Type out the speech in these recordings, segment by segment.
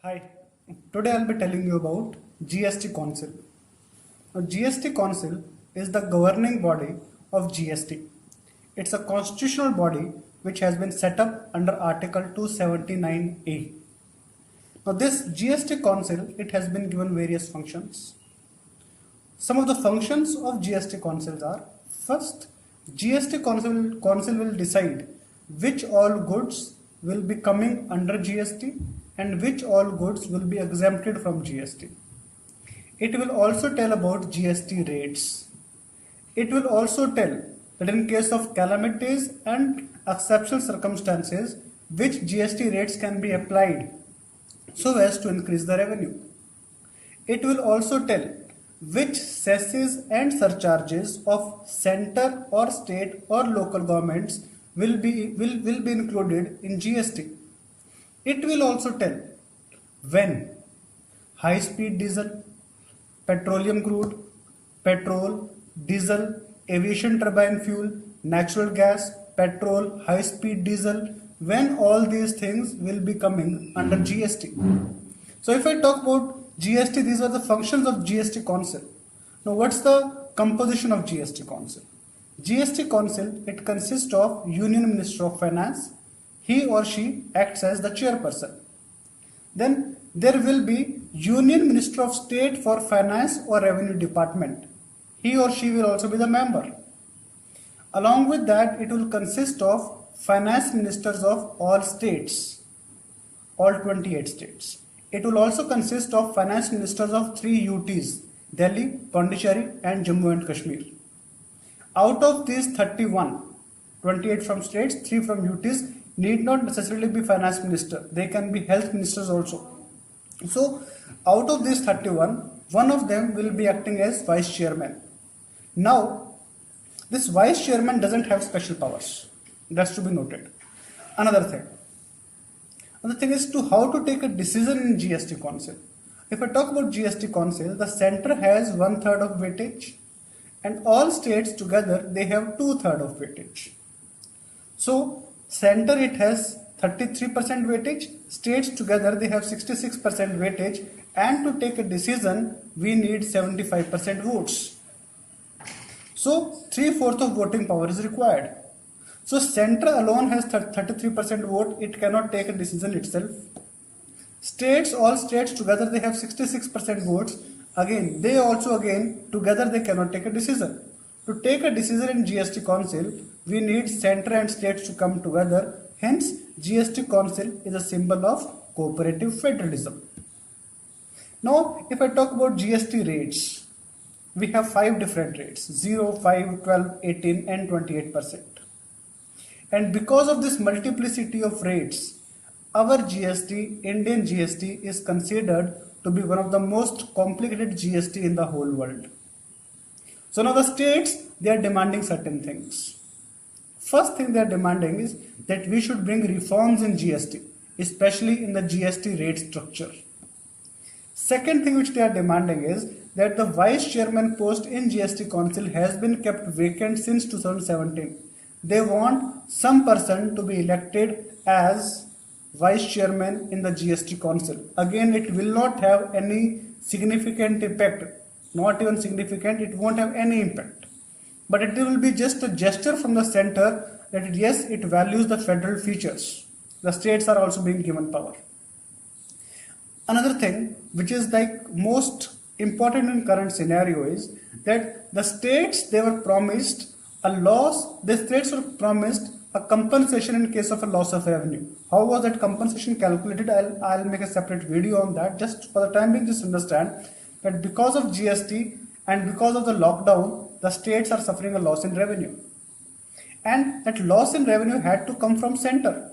Hi, today I'll be telling you about GST Council. Now, GST Council is the governing body of GST. It's a constitutional body which has been set up under Article 279A. Now, this GST Council, it has been given various functions. Some of the functions of GST Councils are: first, GST Council will decide which all goods will be coming under GST and which all goods will be exempted from GST. It will also tell about GST rates. It will also tell that in case of calamities and exceptional circumstances, which GST rates can be applied so as to increase the revenue. It will also tell which cesses and surcharges of center or state or local governments will be included in GST. It will also tell when high-speed diesel, petroleum crude, petrol, diesel, aviation turbine fuel, natural gas, petrol, high-speed diesel, when all these things will be coming under GST. So if I talk about GST, these are the functions of GST Council. Now what's the composition of GST Council? GST Council, it consists of Union Minister of Finance. He or she acts as the chairperson. Then there will be Union Minister of State for Finance or Revenue Department. He or she will also be the member. Along with that, it will consist of finance ministers of all states, all 28 states. It will also consist of finance ministers of 3 UTs, Delhi, Pondicherry and Jammu and Kashmir. Out of these 31, 28 from states, 3 from UTs, need not necessarily be finance minister. They can be health ministers also. So out of these 31, one of them will be acting as vice chairman. Now, this vice chairman doesn't have special powers. That's to be noted. Another thing is to how to take a decision in GST Council. If I talk about GST Council, the center has 1/3 of weightage and all states together, they have 2/3 of weightage. So center, it has 33% weightage, states together they have 66% weightage, and to take a decision we need 75% votes. So 3/4 of voting power is required. So center alone has 33% vote, it cannot take a decision itself. States, all states together they have 66% votes, again they also together they cannot take a decision. To take a decision in GST Council, we need center and states to come together. Hence, GST Council is a symbol of cooperative federalism. Now, if I talk about GST rates, we have 5 different rates: 0, 5, 12, 18 and 28%. And because of this multiplicity of rates, our GST, Indian GST, is considered to be one of the most complicated GST in the whole world. So now the states, they are demanding certain things. First thing they are demanding is that we should bring reforms in GST, especially in the GST rate structure. Second thing which they are demanding is that the vice chairman post in GST Council has been kept vacant since 2017. They want some person to be elected as vice chairman in the GST Council. Again, it will not have any significant impact. Not even significant, it won't have any impact. But it will be just a gesture from the center that yes, it values the federal features. The states are also being given power. Another thing which is like most important in current scenario is that the states, they were promised the states were promised a compensation in case of a loss of revenue. How was that compensation calculated? I'll make a separate video on that. Just for the time being, just understand that because of GST and because of the lockdown, the states are suffering a loss in revenue. And that loss in revenue had to come from center.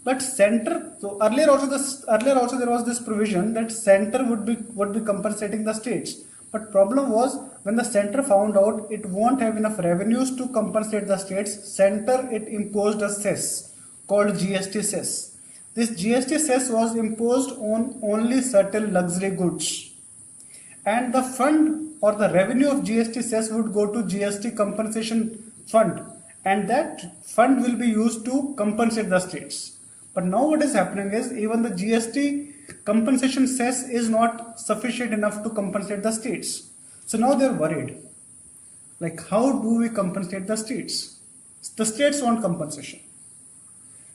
But center, so earlier also there was this provision that center would be compensating the states. But problem was when the center found out it won't have enough revenues to compensate the states, center, it imposed a cess called GST cess. This GST cess was imposed on only certain luxury goods. And the fund or the revenue of GST cess would go to GST compensation fund, and that fund will be used to compensate the states. But now what is happening is even the GST compensation cess is not sufficient enough to compensate the states. So now they're worried. Like, how do we compensate the states? The states want compensation.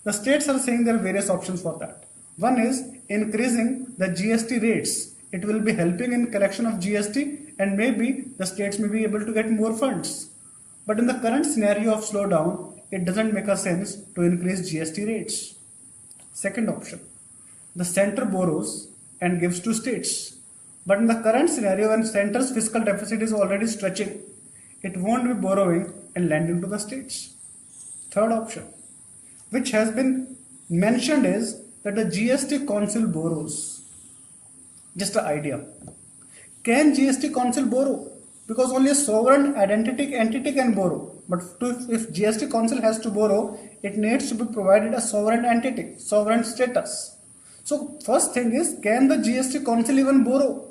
The states are saying there are various options for that. One is increasing the GST rates. It will be helping in collection of GST, and maybe the states may be able to get more funds. But in the current scenario of slowdown, it doesn't make a sense to increase GST rates. Second option, the center borrows and gives to states. But in the current scenario, when center's fiscal deficit is already stretching, it won't be borrowing and lending to the states. Third option, which has been mentioned, is that the GST Council borrows. Just an idea. Can GST Council borrow? Because only a sovereign entity can borrow. But if GST Council has to borrow, it needs to be provided a sovereign entity, sovereign status. So first thing is, can the GST Council even borrow?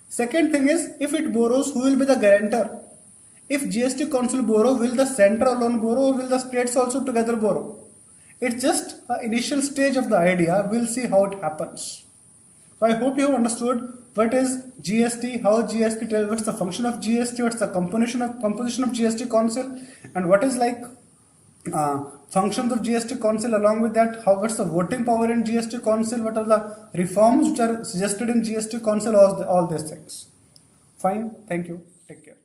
Second thing is, if it borrows, who will be the guarantor? If GST Council borrow, will the center alone borrow, or will the states also together borrow? It's just an initial stage of the idea. We'll see how it happens. So I hope you have understood what is GST, how GST tells, what's the function of GST, what's the composition of GST Council, and what is like functions of GST Council. Along with that, what's the voting power in GST Council, what are the reforms which are suggested in GST Council, all these things. Fine, thank you, take care.